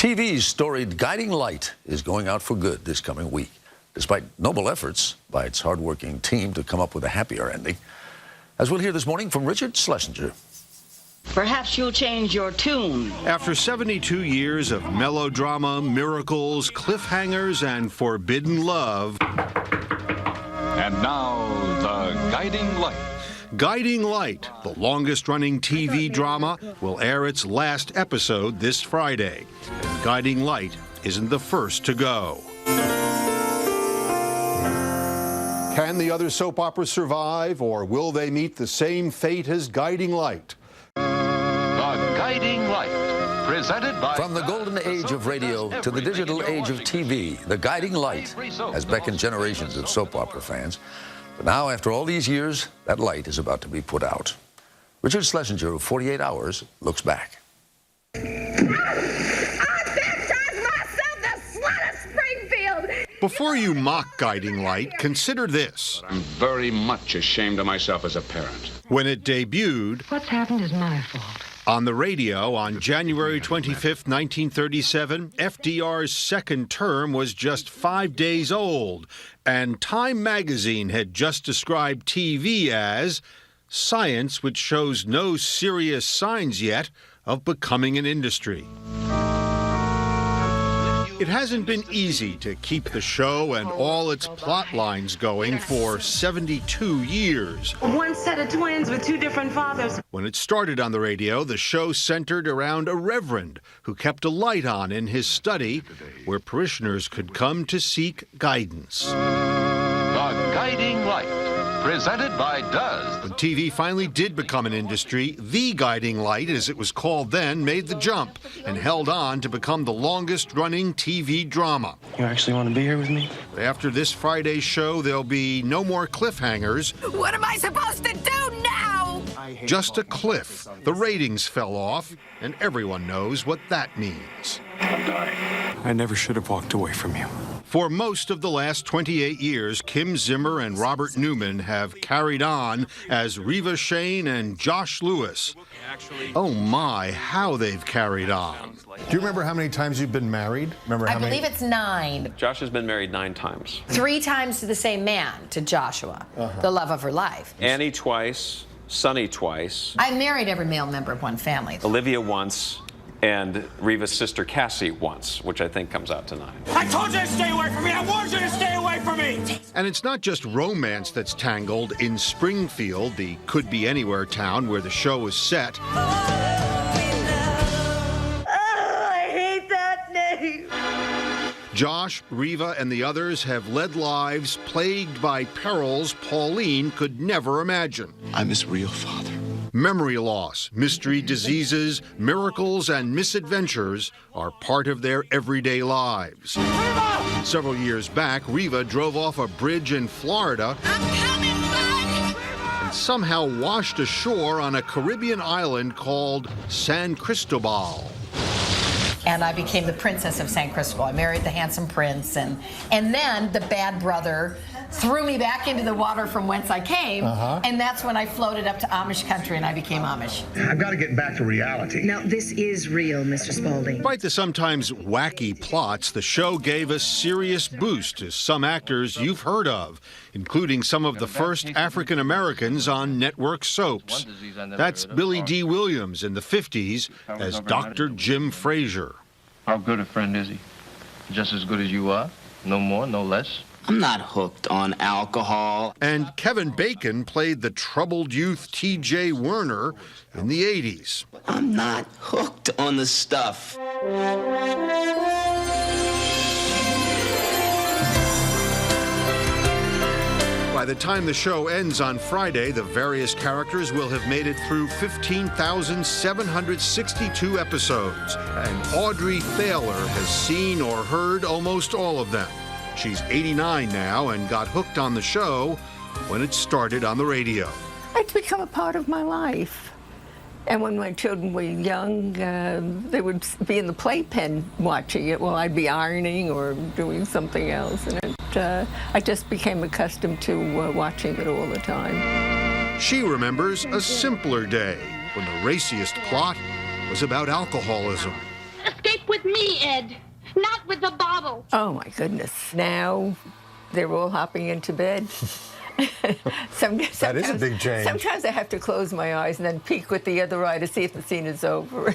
TV's storied Guiding Light is going out for good this coming week, despite noble efforts by its hardworking team to come up with a happier ending. As we'll hear this morning from Richard Schlesinger. Perhaps you'll change your tune. After 72 years of melodrama, miracles, cliffhangers, and forbidden love. And now, the Guiding Light. Guiding Light, the longest-running TV drama, will air its last episode this Friday. And Guiding Light isn't the first to go. Can the other soap operas survive, or will they meet the same fate as Guiding Light? The Guiding Light, presented by... From the golden age of radio to the digital age of TV, the Guiding Light has beckoned generations of soap opera fans. But now, after all these years, that light is about to be put out. Richard Schlesinger of 48 Hours looks back. Before you mock Guiding Light, consider this. I'm very much ashamed of myself as a parent. When it debuted... What's happened is my fault. On the radio on January 25th, 1937, FDR's second term was just 5 days old, and Time magazine had just described TV as science which shows no serious signs yet of becoming an industry. It hasn't been easy to keep the show and all its plot lines going for 72 years. One set of twins with two different fathers. When it started on the radio, the show centered around a reverend who kept a light on in his study where parishioners could come to seek guidance. The Guiding Light, presented by Duz. When TV finally did become an industry, the Guiding Light, as it was called then, made the jump and held on to become the longest-running TV drama. You actually want to be here with me? After this Friday's show, there'll be no more cliffhangers. What am I supposed to do now? Just a cliff. The ratings fell off, and everyone knows what that means. I never should have walked away from you. For most of the last 28 years, Kim Zimmer and Robert Newman have carried on as Reva Shane and Josh Lewis. Oh my, how they've carried on. Do you remember how many times you've been married? I believe it's 9. Josh has been married 9 times. 3 times to the same man, to Joshua, the love of her life. Annie twice, Sonny twice. I married every male member of one family. Olivia once, and Reva's sister Cassie once, which I think comes out to 9. I told you to stay away from me! I warned you to stay away from me! And it's not just romance that's tangled. In Springfield, the could-be-anywhere town where the show is set, I hate that name. Josh, Reva, and the others have led lives plagued by perils Pauline could never imagine. I'm his real father. Memory loss, mystery diseases, miracles, and misadventures are part of their everyday lives. Reva! Several years back, Reva drove off a bridge in Florida and somehow washed ashore on a Caribbean island called San Cristobal. And I became the princess of San Cristobal. I married the handsome prince, and then the bad brother threw me back into the water from whence I came, and that's when I floated up to Amish country and I became Amish. I've got to get back to reality. Now, this is real, Mr. Spaulding. Despite the sometimes wacky plots, the show gave a serious boost to some actors you've heard of, including some of the first African Americans on network soaps. That's Billy D. Williams in the 50s as Dr. Jim Frazier. How good a friend is he? Just as good as you are? No more, no less? I'm not hooked on alcohol. And Kevin Bacon played the troubled youth T.J. Werner in the 80s. I'm not hooked on the stuff. By the time the show ends on Friday, the various characters will have made it through 15,762 episodes. And Audrey Thaler has seen or heard almost all of them. She's 89 now and got hooked on the show when it started on the radio. It's become a part of my life. And when my children were young, they would be in the playpen watching it while I'd be ironing or doing something else. And I just became accustomed to watching it all the time. She remembers a simpler day when the raciest plot was about alcoholism. Escape with with me, Ed, not with the bottle. Oh, my goodness. Now they're all hopping into bed. That is a big change. Sometimes I have to close my eyes and then peek with the other eye to see if the scene is over.